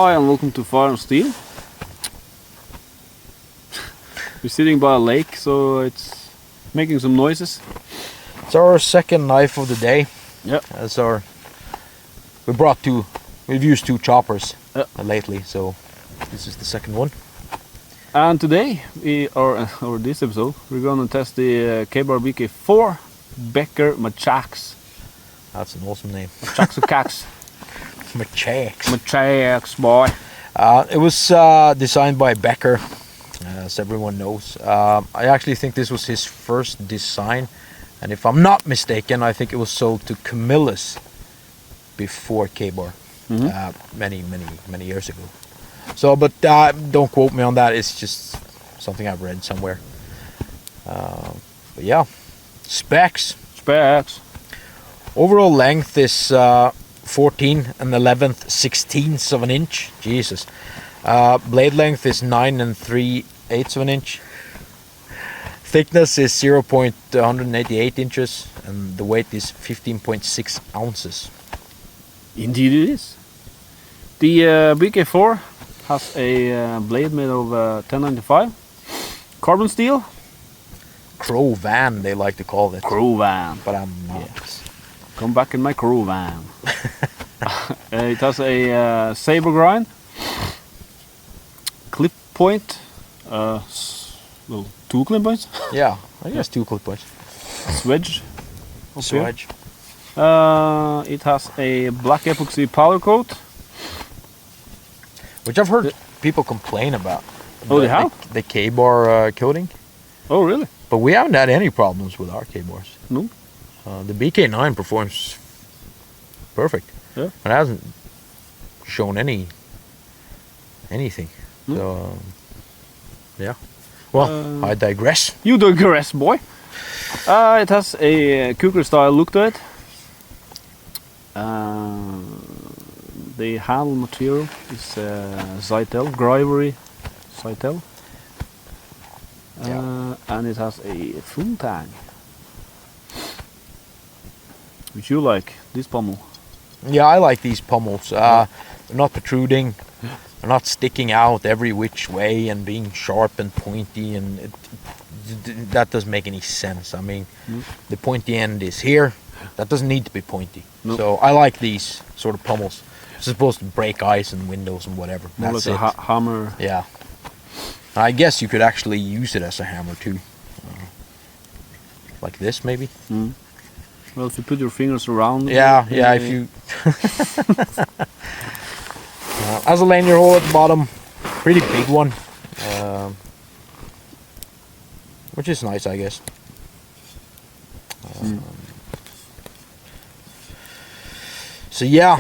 Hi and welcome to Fire and Steel. We're sitting by a lake, so it's making some noises. It's our second knife of the day. Yeah. We've used two choppers lately, so this is the second one. And today, or this episode, we're gonna test the Kabar BK4 Becker Machax. That's an awesome name. Machax. Machax, boy. It was designed by Becker, as everyone knows. I actually think this was his first design, and if I'm not mistaken, I think it was sold to Camillus before Kabar, many years ago. So, but don't quote me on that. It's just something I've read somewhere. But yeah, specs. Overall length is 14 11/16 of an inch. Jesus. Blade length is 9 3/8 of an inch. Thickness is 0.188 inches, and the weight is 15.6 ounces. Indeed it is. The BK4 has a blade made of 1095 carbon steel. Crow van, they like to call it. Crow van. But I'm not. Yes. Come back in my crow van. It has a saber grind, clip point, two clip points. Yeah, I guess two clip points. Swedge. Swedge. It has a black epoxy powder coat, which I've heard people complain about. Oh, they have? The K-bar coating. Oh, really? But we haven't had any problems with our K-bars. No. The BK9 performs perfect. Yeah. It hasn't shown anything. No. So, yeah. Well, I digress. You digress, boy. It has a cooker style look to it. The handle material is Zytel, Grivery Zytel. And it has a full tang. Which you like, this pommel. Yeah, I like these pommels. They're not protruding, they're not sticking out every which way and being sharp and pointy, and that doesn't make any sense. I mean, the pointy end is here. That doesn't need to be pointy. Nope. So I like these sort of pommels. It's supposed to break ice and windows and whatever. More That's like a hammer. Yeah. I guess you could actually use it as a hammer too. Like this, maybe. Well, if you put your fingers around. Yeah, if you. Has a lanyard hole at the bottom, pretty big one, which is nice, I guess. So yeah,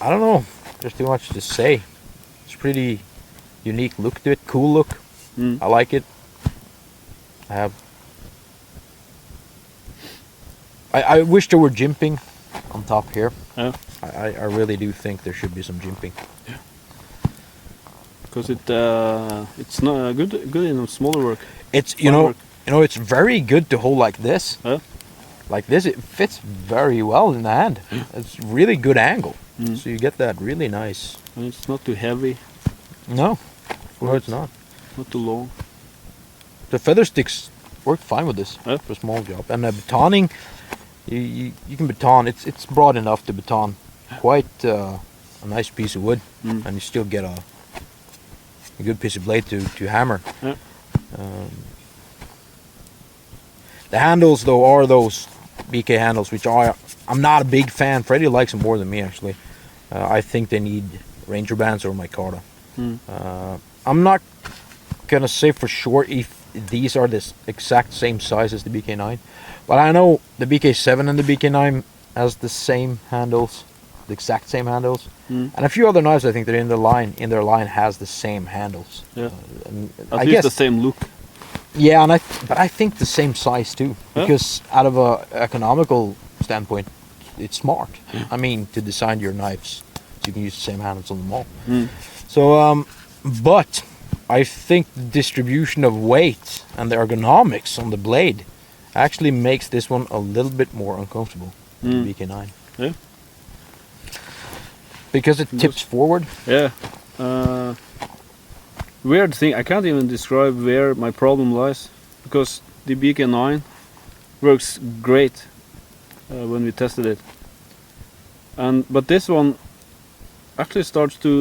I don't know. There's too much to say. It's pretty unique look to it, cool look. I like it. I wish there were jimping on top here. Yeah. I really do think there should be some jimping. Yeah. Because it's not good in smaller work. It's it's very good to hold like this. Yeah. Like this, it fits very well in the hand. Yeah. It's really good angle, so you get that really nice. And it's not too heavy. No, it's not. Not too long. The feather sticks work fine with this Yeah. for a small job, and the batoning. You can baton. It's broad enough to baton quite a nice piece of wood, and you still get a good piece of blade to hammer. Yeah. The handles though are those BK handles, which I'm not a big fan. Freddie likes them more than me actually. I think they need Ranger bands or micarta. I'm not gonna say for sure if these are the exact same size as the BK9, but I know the BK7 and the BK9 has the same handles, the exact same handles, and a few other knives I think that in their line has the same handles. Yeah, I guess the same look. Yeah, but I think the same size too, because out of a economical standpoint, it's smart. I mean, to design your knives so you can use the same handles on them all. So, but I think the distribution of weight and the ergonomics on the blade actually makes this one a little bit more uncomfortable than the BK9. Yeah. because it tips forward. Yeah. Weird thing, I can't even describe where my problem lies, because the BK9 works great when we tested it, but this one actually starts to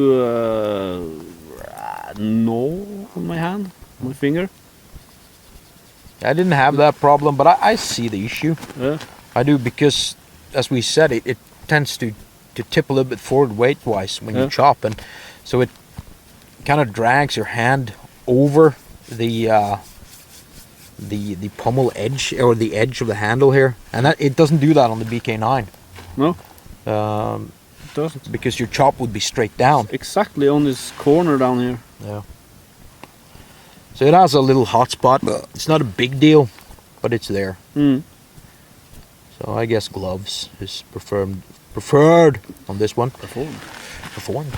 gnaw on my hand, my finger. I didn't have that problem, but I see the issue. Yeah. I do, because as we said, it tends to tip a little bit forward weight-wise when you chop, and so it kind of drags your hand over the pommel edge, or the edge of the handle here, and it doesn't do that on the BK9. No, it doesn't. Because your chop would be straight down. Exactly on this corner down here. Yeah. So it has a little hot spot. It's not a big deal, but it's there. Mm. So I guess gloves is preferred on this one. Performed.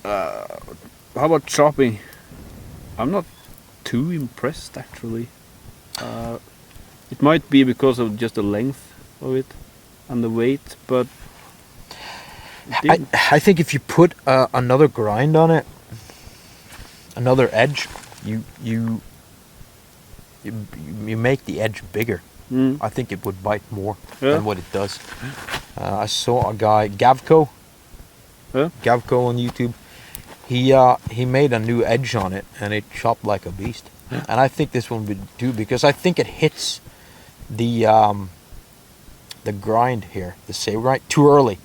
How about chopping? I'm not too impressed, actually. It might be because of just the length of it and the weight, but I think if you put another grind on it, another edge, you make the edge bigger. I think it would bite more than what it does. I saw a guy, Gavco on YouTube. He made a new edge on it, and it chopped like a beast. And I think this one would do, because I think it hits the grind here, the saber grind, too early.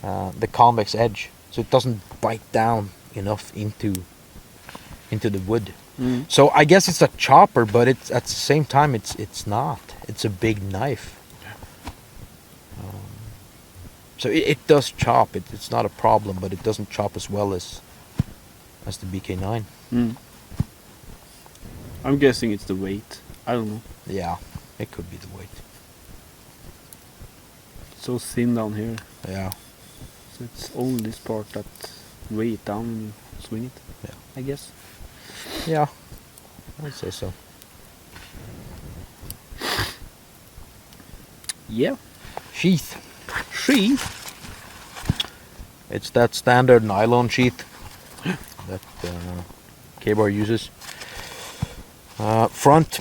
The convex edge, so it doesn't bite down enough into the wood. So I guess it's a chopper, but it's at the same time it's not. It's a big knife. So it does chop. It's not a problem, but it doesn't chop as well as the BK9. I'm guessing it's the weight. I don't know. Yeah, it could be the weight. It's so thin down here. Yeah. So it's only this part that weighs it down when you swing it. Yeah. I guess. Yeah, I'd say so. Yeah. Sheath. It's that standard nylon sheath that Kabar uses. Front,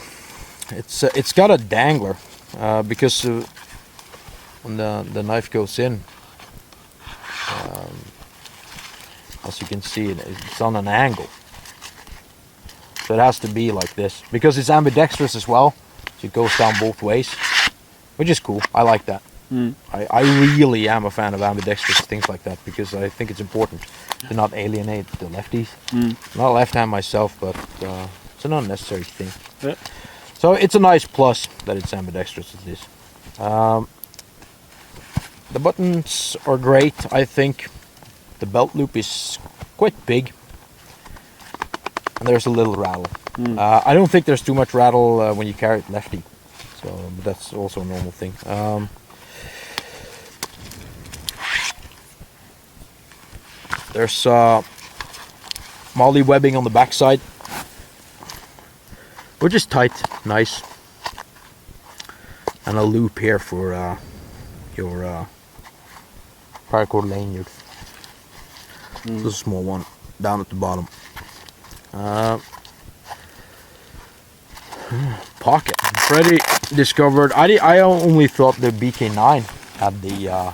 it's got a dangler because when the knife goes in, as you can see, it's on an angle. So it has to be like this, because it's ambidextrous as well, so it goes down both ways, which is cool. I like that. I really am a fan of ambidextrous things like that, because I think it's important to not alienate the lefties. I'm not a left hand myself, but it's an unnecessary thing. Yeah. So it's a nice plus that it's ambidextrous as this. The buttons are great, I think. The belt loop is quite big. And there's a little rattle. I don't think there's too much rattle when you carry it lefty. So that's also a normal thing. There's molly webbing on the backside, which is tight, nice. And a loop here for your paracord lanyard. This is a small one down at the bottom. Pocket. Freddie discovered. I only thought the BK9 had the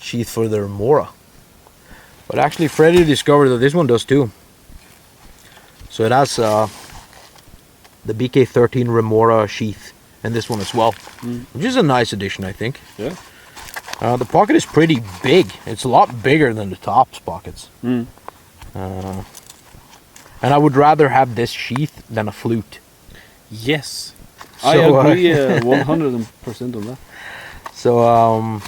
sheath for the Remora, but actually Freddie discovered that this one does too. So it has the BK13 Remora sheath and this one as well, which is a nice addition, I think. Yeah. The pocket is pretty big. It's a lot bigger than the Tops pockets. And I would rather have this sheath than a flute. Yes. So, I agree 100% on that. So,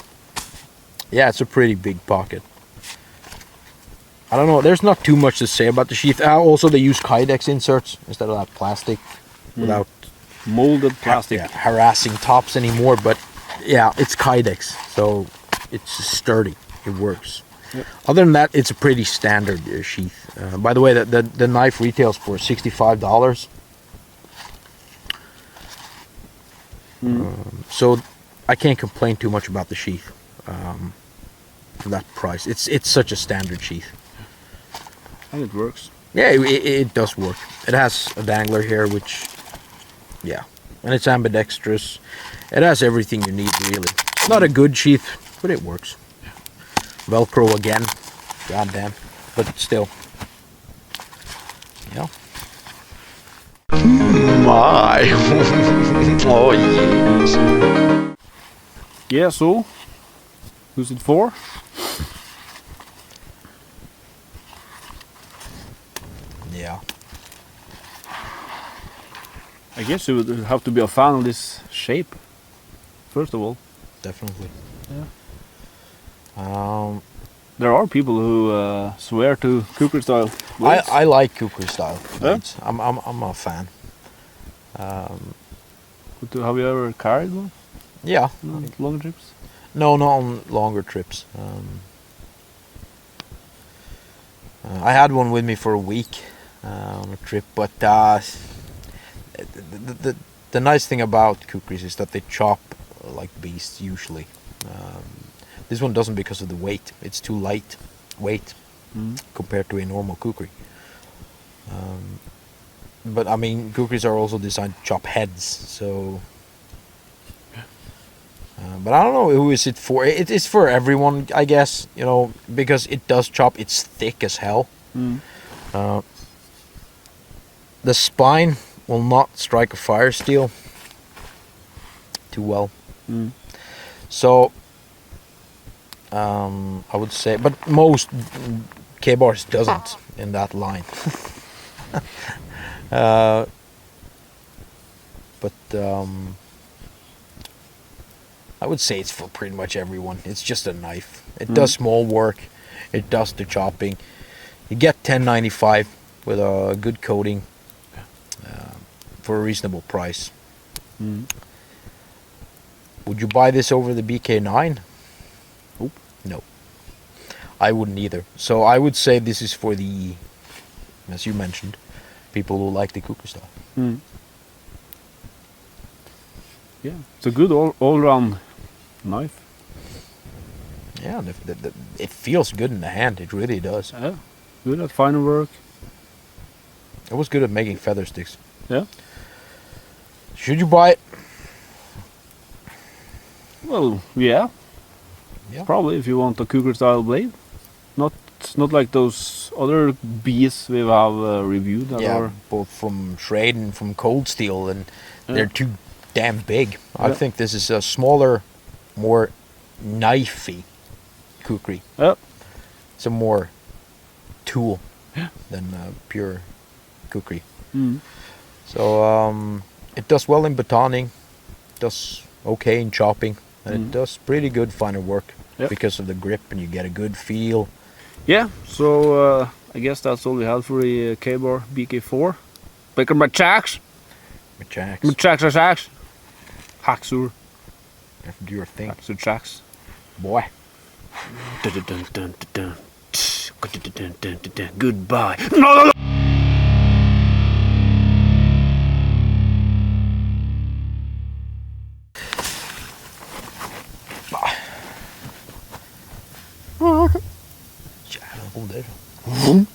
yeah, it's a pretty big pocket. I don't know, there's not too much to say about the sheath. Also, they use Kydex inserts instead of that plastic, without molded plastic. Harassing Tops anymore, but yeah, it's Kydex, so it's sturdy. It works. Yep. Other than that, it's a pretty standard sheath. By the way, the knife retails for $65. So I can't complain too much about the sheath. for that price. It's such a standard sheath. And it works. Yeah, it does work. It has a dangler here, which, yeah, and it's ambidextrous. It has everything you need, really. Not a good sheath, but it works. Velcro again, goddamn, but still, yeah. My, oh yes. Yeah, so who's it for? Yeah. I guess you would have to be a fan of this shape, first of all. Definitely. Yeah. There are people who swear to kukri style blades. I like kukri style blades. Yeah? I'm a fan. Have you ever carried one? Yeah. On long trips? No, not on longer trips. I had one with me for a week on a trip, but the nice thing about kukris is that they chop like beasts usually. This one doesn't because of the weight. It's too light weight compared to a normal kukri. But I mean, kukris are also designed to chop heads, so. But I don't know who is it for. It is for everyone, I guess. You know, because it does chop. It's thick as hell. The spine will not strike a fire steel too well. So I would say, but most K-bars doesn't in that line. I would say it's for pretty much everyone. It's just a knife. It does small work. It does the chopping. You get $10.95 with a good coating for a reasonable price. Would you buy this over the BK9? Nope. No. I wouldn't either. So I would say this is for the, as you mentioned, people who like the kukri style. Yeah, it's a good all-round knife. Yeah, it feels good in the hand. It really does. Yeah, good at finer work. It was good at making feather sticks. Yeah. Should you buy it? Well, yeah. Probably if you want a kukri style blade. Not like those other bees we have reviewed. That are both from Schrade and from Cold Steel, and they're too damn big. I think this is a smaller, more knifey kukri. Yeah. It's a more tool than pure kukri. So it does well in batoning, does okay in chopping, and it does pretty good finer work because of the grip, and you get a good feel. Yeah, so I guess that's all we had for the Kabar BK4 Machax. Machax. Haxur. You have to do your thing. Haxur tracks. Boy. Goodbye. Jävlar, god det är. Vump.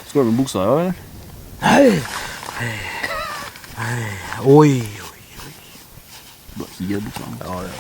Ska du med buksa eller? Nej. Oj. Bara helt buksa. Ja, det.